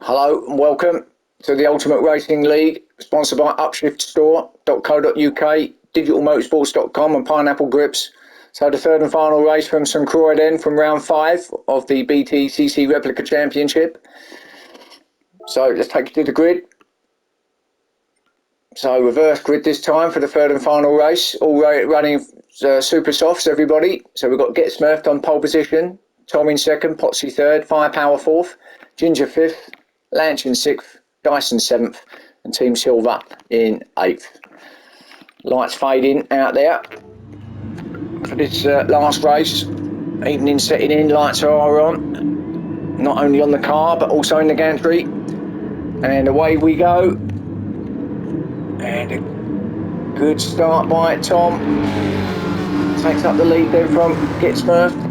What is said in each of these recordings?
Hello and welcome to the Ultimate Racing League, sponsored by upshiftstore.co.uk, digitalmotorsports.com and Pineapple Grips. So the third and final race from St Croix then from round 5 of the BTCC Replica Championship. So let's take you to the grid. So reverse grid this time for the third and final race, all running super softs everybody. So we've got Get Smurfed on pole position, Tom in second, Potsy third, Firepower fourth, Ginger fifth, Lanch in 6th, Dyson 7th and Team Silver in 8th. Lights fading out there for this last race. Evening setting in, lights are on, not only on the car but also in the gantry. And away we go. And a good start by Tom. Takes up the lead then from Get Smurfed.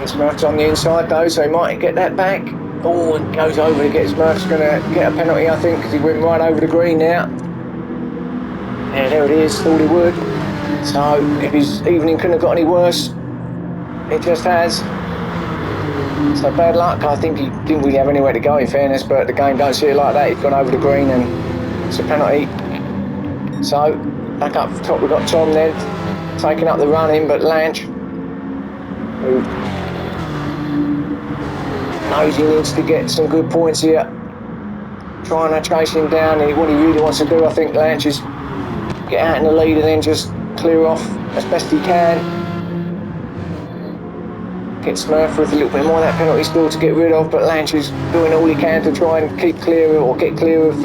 Smurf's on the inside though, so he might get that back. Oh, and goes over to Get Smurf's going to get a penalty, I think, because he went right over the green now. Yeah, there it is, thought he would. So, if his evening couldn't have got any worse, it just has. So, bad luck. I think he didn't really have anywhere to go, in fairness, but the game don't see it like that. He's gone over the green and it's a penalty. So, back up top, we've got Tom then, taking up the running, but Lanch, who knows he needs to get some good points here, trying to chase him down. And what he really wants to do, I think, Lanch, is get out in the lead and then just clear off as best he can. Get Smurf with a little bit more of that penalty still to get rid of, but Lanch is doing all he can to try and keep clear or get clear of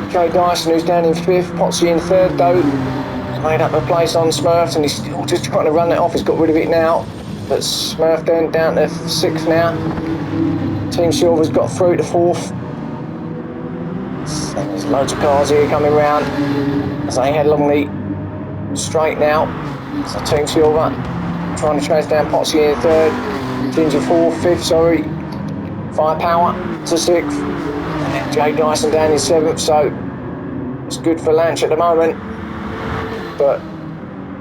Joe Dyson, who's down in 5th. Potsy in 3rd though. He's made up a place on Smurf and he's still just trying to run that off. He's got rid of it now. But Smurf down to 6th now. Team Silver's got through to 4th. And there's loads of cars here coming round as they head along the straight now. So Team Silver trying to chase down Potsy in 3rd. Ginger 4th, 5th, sorry. Firepower to 6th. And then Jay Dyson down in 7th. So it's good for Lanch at the moment. But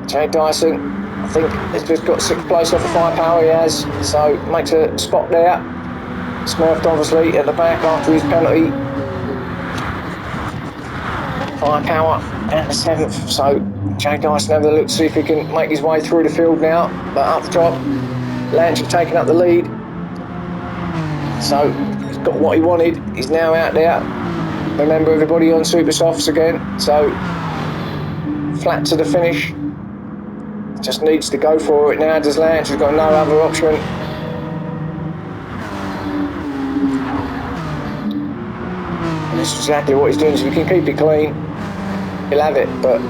Jay Dyson, I think he's just got 6th place off the Firepower he has, so makes a spot there. Smurfed obviously at the back after his penalty. Firepower down to 7th, so Jay Dyson have a look to see if he can make his way through the field now. But up top, Lanch has taken up the lead. So he's got what he wanted, he's now out there. Remember everybody on Super Softs again, so flat to the finish. Just needs to go for it now, does Lanch? He's got no other option. And this is exactly what he's doing, so if he can keep it clean, he'll have it, but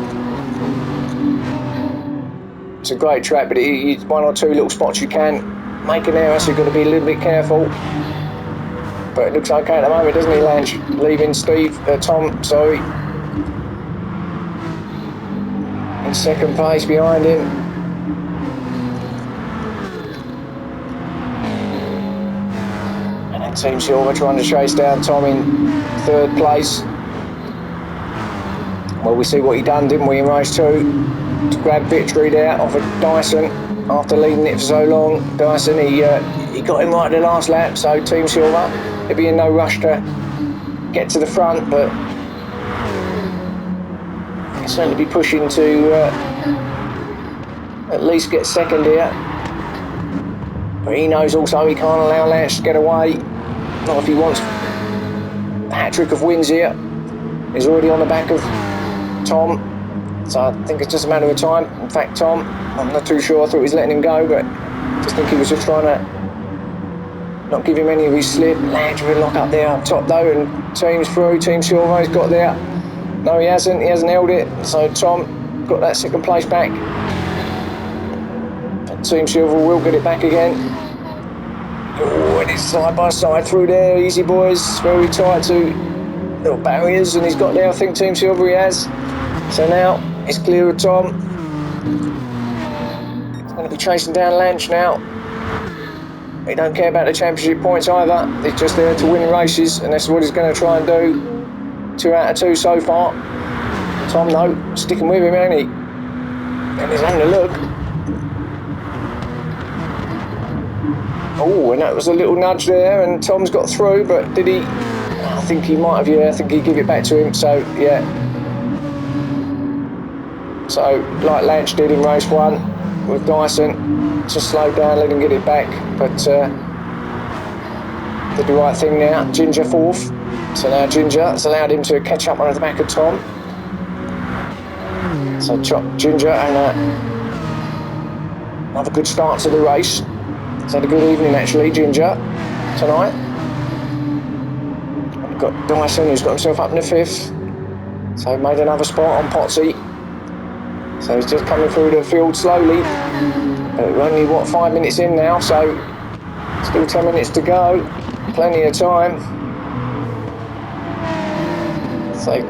it's a great track, but it's one or two little spots you can make an error, so you've got to be a little bit careful. But it looks okay at the moment, doesn't he, Lanch? Leaving Tom, sorry, in 2nd place behind him. Team Silver trying to chase down Tom in 3rd place. Well, we see what he done, didn't we, in race 2, to grab victory there off of Dyson after leading it for so long. Dyson, he got him right at the last lap, so Team Silver, he'll be in no rush to get to the front, but he'll certainly be pushing to at least get 2nd here. But he knows also he can't allow Lanch to get away. Not if he wants a hat-trick of wins here. He's already on the back of Tom, so I think it's just a matter of time. In fact, Tom, I'm not too sure, I thought he was letting him go, but I just think he was just trying to not give him any of his slip. Lanch will lock up there up top though, and Team's through. Team Silver, he's got there. No, he hasn't held it, so Tom got that 2nd place back. But Team Silver will get it back again. Oh, and it's side by side through there, easy boys, very tight to little barriers, and he's got there, I think Team Silver he has. So now it's clear of Tom. He's going to be chasing down Lanch now. He don't care about the championship points either, he's just there to win races, and that's what he's going to try and do. 2 out of 2 so far. Tom though, sticking with him, ain't he? And he's having a look. Oh, and that was a little nudge there, and Tom's got through, but did he? I think he might have, yeah, I think he gave it back to him, so, yeah. So, like Lance did in race 1 with Dyson, just slowed down, let him get it back, but did the right thing now. Ginger 4th, so now Ginger has allowed him to catch up on the back of Tom. So Ginger, and another good start to the race. He's had a good evening actually, Ginger, tonight. We've got Dyson, who's got himself up in the 5th. So made another spot on Potsy. So he's just coming through the field slowly. We're only, 5 minutes in now, so still 10 minutes to go. Plenty of time. So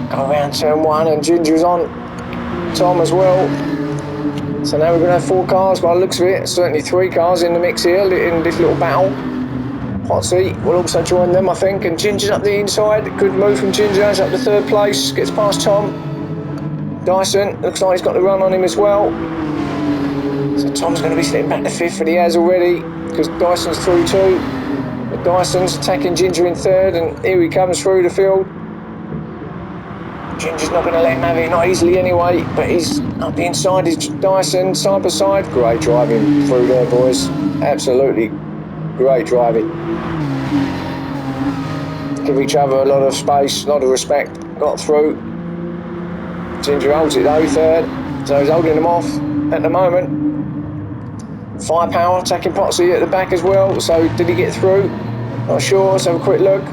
go around turn 1, and Ginger's on Tom as well. So now we're going to have 4 cars by the looks of it. Certainly 3 cars in the mix here in this little battle. Potsy will also join them, I think. And Ginger's up the inside. Good move from Ginger. He's up to 3rd place. Gets past Tom. Dyson looks like he's got the run on him as well. So Tom's going to be slipping back to 5th, and he has already, because Dyson's through too. But Dyson's attacking Ginger in 3rd, and here he comes through the field. Ginger's not going to let him have it, not easily anyway, but he's up the inside, is Dyson, side by side. Great driving through there, boys. Absolutely great driving. Give each other a lot of space, a lot of respect. Got through. Ginger holds it though, 3rd, so he's holding them off at the moment. Firepower attacking Potsy at the back as well, so did he get through? Not sure, let's have a quick look.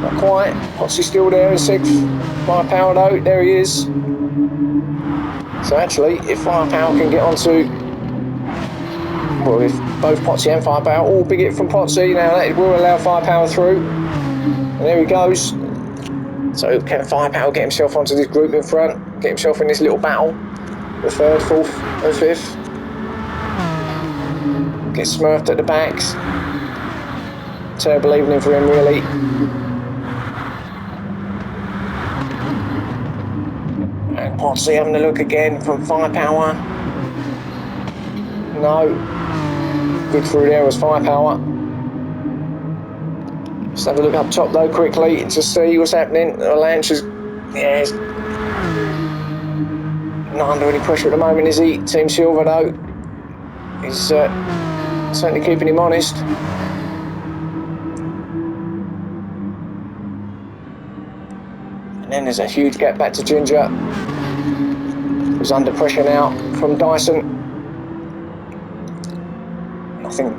Not quite. Potsy's still there in 6th. Firepower though, there he is. So actually, if Firepower can get onto, well, if both Potsy and Firepower, big hit from Potsy, now that will allow Firepower through. And there he goes. So can Firepower get himself onto this group in front, get himself in this little battle? The 3rd, 4th and 5th. Gets smurfed at the backs. Terrible evening for him, really. And Potsy having a look again from Firepower. No. Good through there was Firepower. Let's have a look up top though quickly to see what's happening. Lance is, yeah, he's not under any pressure at the moment, is he? Team Silver though, he's certainly keeping him honest. And then there's a huge gap back to Ginger, who's under pressure now from Dyson. I think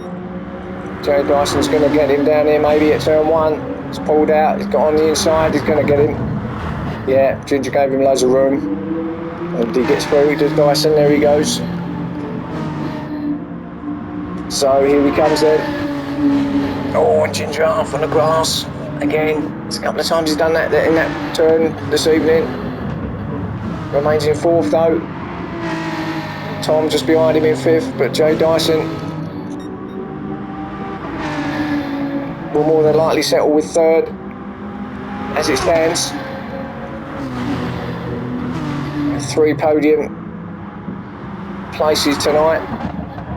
Jerry Dyson's going to get him down here maybe at turn 1. He's pulled out, he's got on the inside, he's going to get him. Yeah, Ginger gave him loads of room. And he gets through, he does Dyson, there he goes. So here he comes then. Oh, and Ginger off on the grass. Again, it's a couple of times he's done that in that turn this evening. Remains in 4th though. Tom just behind him in 5th, but Jay Dyson will more than likely settle with 3rd as it stands. 3 podium places tonight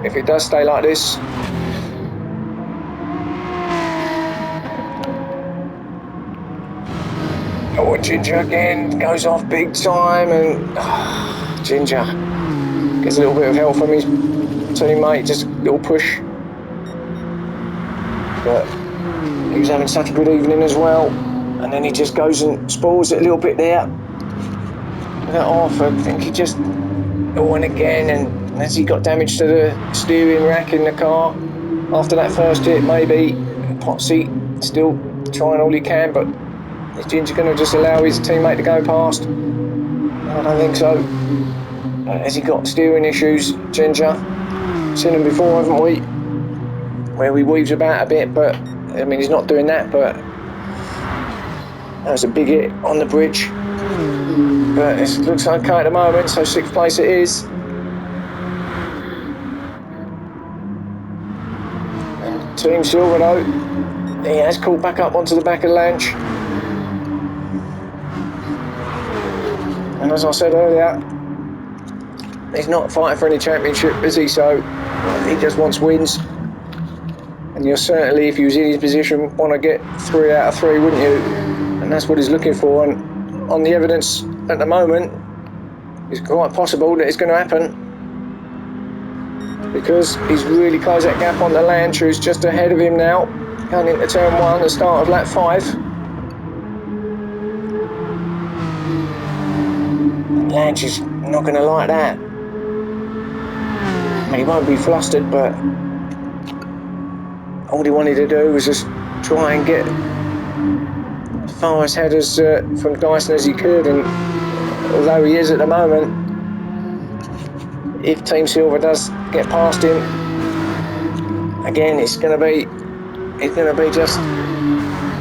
if it does stay like this. Oh, Ginger again goes off big time, and Ginger gets a little bit of help from his teammate, just a little push. But he was having such a good evening as well, and then he just goes and spoils it a little bit there. That off, I think he just and again, and as he got damage to the steering rack in the car after that first hit, maybe Potsy still trying all he can, but is Ginger going to just allow his teammate to go past? I don't think so. Has he got steering issues, Ginger? Seen him before, haven't we? Where he weaves about a bit, but I mean, he's not doing that, but that was a big hit on the bridge. But it looks okay at the moment, so 6th place it is. And Team Silver though, he has caught back up onto the back of Lanch. And as I said earlier, he's not fighting for any championship, is he? So he just wants wins. And you'll certainly, if he was in his position, want to get 3 out of 3, wouldn't you? And that's what he's looking for. And on the evidence at the moment, it's quite possible that it's going to happen, because he's really closed that gap on the Lange, who's just ahead of him now, going into turn 1, the start of lap 5. And Lange is not going to like that. I mean, he won't be flustered, but all he wanted to do was just try and get as far ahead as from Dyson as he could. And although he is at the moment, if Team Silver does get past him, again, he's going to be just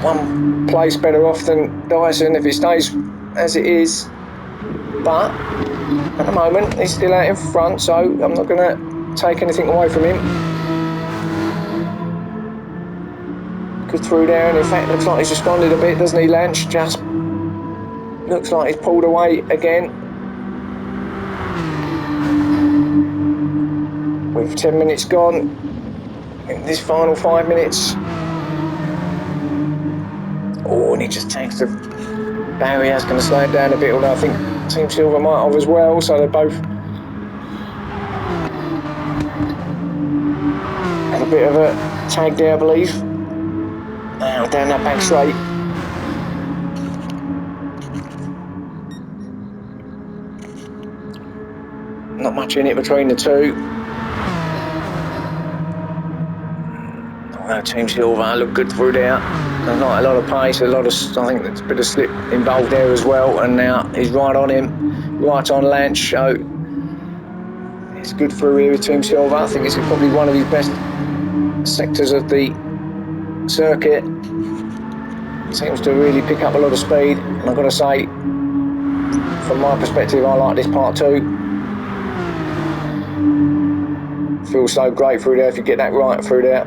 1 place better off than Dyson if it stays as it is. But at the moment, he's still out in front, so I'm not going to take anything away from him. Good through there, and in fact, looks like he's responded a bit, doesn't he, Lange? Just looks like he's pulled away again. With 10 minutes gone in this final 5 minutes. Oh, and he just takes the barrier. That's going to slow it down a bit, although I think Team Silver might have as well, so they both had a bit of a tag there, I believe. Now down that back straight. Not much in it between the two. Although Team Silver look good through there. There's not a lot of pace, I think there's a bit of slip involved there as well, and now he's right on him, right on Lange, so it's good through here with Team Silver. I think it's probably one of his best sectors of the circuit. Seems to really pick up a lot of speed, and I've got to say, from my perspective, I like this part 2. Feels so great through there if you get that right through there.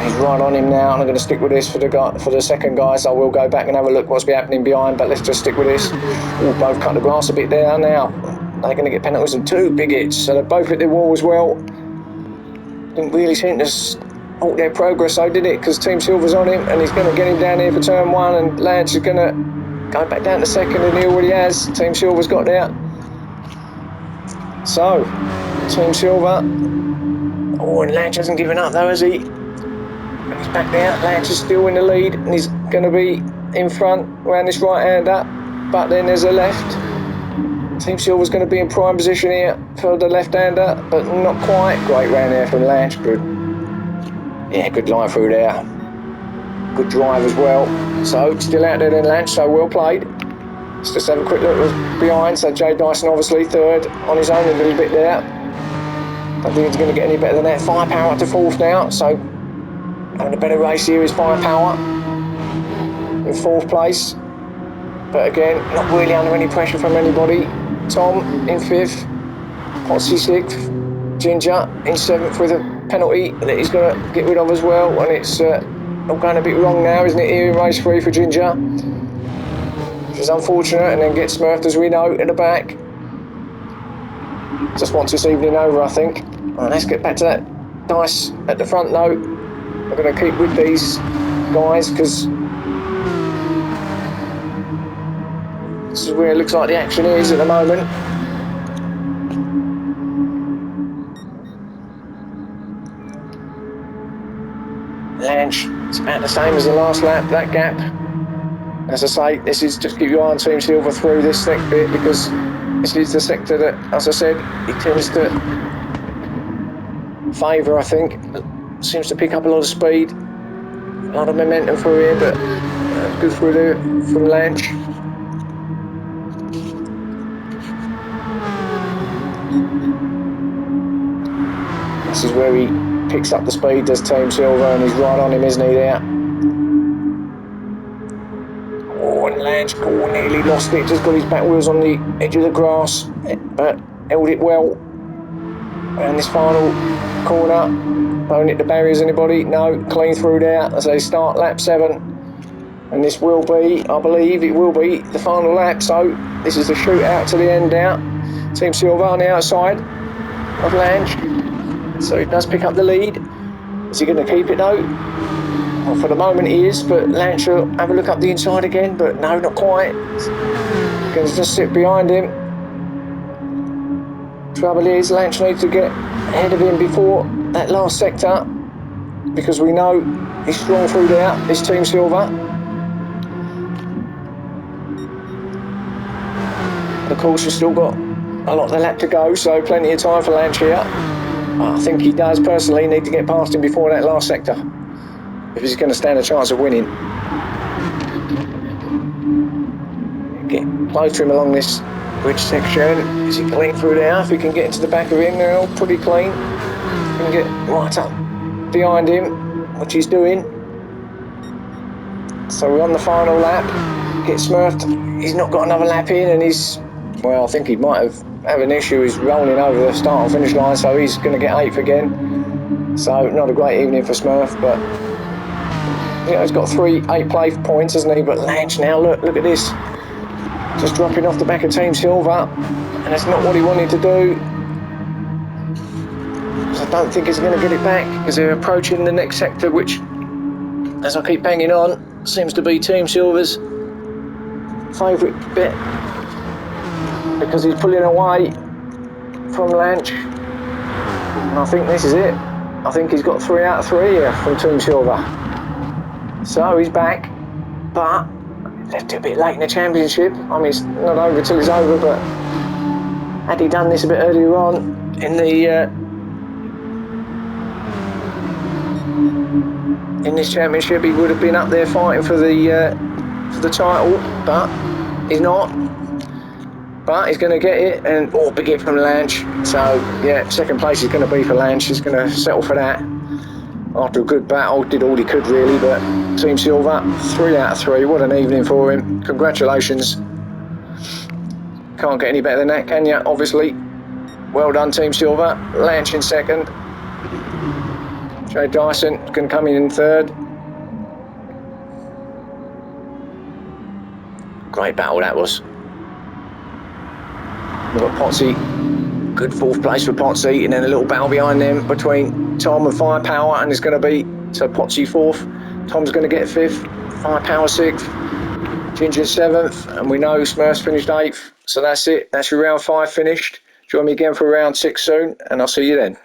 He's right on him now, and I'm going to stick with this for the second guy, so I will go back and have a look what's happening behind, but let's just stick with this. Ooh, both cut the grass a bit there now. They're going to get penalties and 2 big hits, so they both hit the wall as well. Didn't really seem to halt their progress though, did it? Because Team Silver's on him, and he's going to get him down here for turn 1, and Lange is going to go back down to second, and he already has. Team Silver's got there. So, Team Silver. Oh, and Lange hasn't given up though, has he? And he's back there. Lange is still in the lead, and he's going to be in front around this right-hander. But then there's a left. Team Silver's going to be in prime position here for the left-hander, but not quite. Great round there from Lange. Good. Yeah, good line through there. Good drive as well. So, still out there then, Lange, so well played. Let's just have a quick look behind. So, Jay Dyson obviously third on his own a little bit there. Don't think he's going to get any better than that. Firepower up to 4th now, so having a better race here is Firepower in 4th place. But again, not really under any pressure from anybody. Tom in 5th, Potsy 6th, Ginger in 7th with a penalty that he's going to get rid of as well. And it's all going a bit wrong now, isn't it, here in race 3 for Ginger? Which is unfortunate, and then gets smurfed, as we know, in the back. Just wants this evening over, I think. Right, let's get back to that dice at the front though. I'm going to keep with these guys because this is where it looks like the action is at the moment. Lange, it's about the same as the last lap, that gap. As I say, this is just keep your eye on Team Silver through this next bit, because this is the sector that, as I said, he tends to favour, I think. Seems to pick up a lot of speed, a lot of momentum through here, but good through there from Lange. This is where he picks up the speed, does Team Silver, and he's right on him, isn't he, there? Oh, and Lange nearly lost it, just got his back wheels on the edge of the grass, but held it well. And this final corner, won't hit the barriers, anybody? No, clean through there as they start lap 7. And this will be, I believe it will be, the final lap, so this is the shootout to the end now. Team Silver on the outside of Lange. So he does pick up the lead. Is he going to keep it though? Well, for the moment he is, but Lange will have a look up the inside again, but no, not quite. Going to just sit behind him. Trouble is, Lange needs to get ahead of him before that last sector, because we know he's strong through there, this Team Silver. Of course, we've still got a lot of the lap to go, so plenty of time for Lange here. I think he does personally need to get past him before that last sector, if he's going to stand a chance of winning. Get close to him along this bridge section. Is he clean through there? If we can get into the back of him, they're all pretty clean. Can get right up behind him, which he's doing. So we're on the final lap. Get Smurfed. He's not got another lap in, and he's, well, I think he might have an issue. He's rolling over the start and finish line, so he's going to get 8th again. So not a great evening for Smurf, but you know, he's got 3 8-place points, hasn't he? But Lange now, look at this. Just dropping off the back of Team Silver, and that's not what he wanted to do. So I don't think he's going to get it back, because they're approaching the next sector, which, as I keep banging on, seems to be Team Silver's favourite bit, because he's pulling away from Lange. And I think this is it. I think he's got 3 out of 3 here from Team Silver. So he's back, but left it a bit late in the championship. I mean, it's not over till it's over, but had he done this a bit earlier on in this championship, he would have been up there fighting for the title, but he's not. But he's going to get it, and big hit from Lange. So yeah, 2nd place is going to be for Lange. He's going to settle for that after a good battle. Did all he could really, but Team Silver 3 out of 3. What an evening for him. Congratulations. Can't get any better than that, can you? Obviously. Well done, Team Silver. Lange in 2nd. Jay Dyson can come in 3rd. Great battle that was. We've got Potsy, good 4th place for Potsy, and then a little battle behind them between Tom and Firepower, and it's going to be, so Potsy 4th, Tom's going to get 5th, Firepower 6th, Ginger 7th, and we know Smurfs finished 8th. So that's it, that's your round 5 finished. Join me again for round 6 soon, and I'll see you then.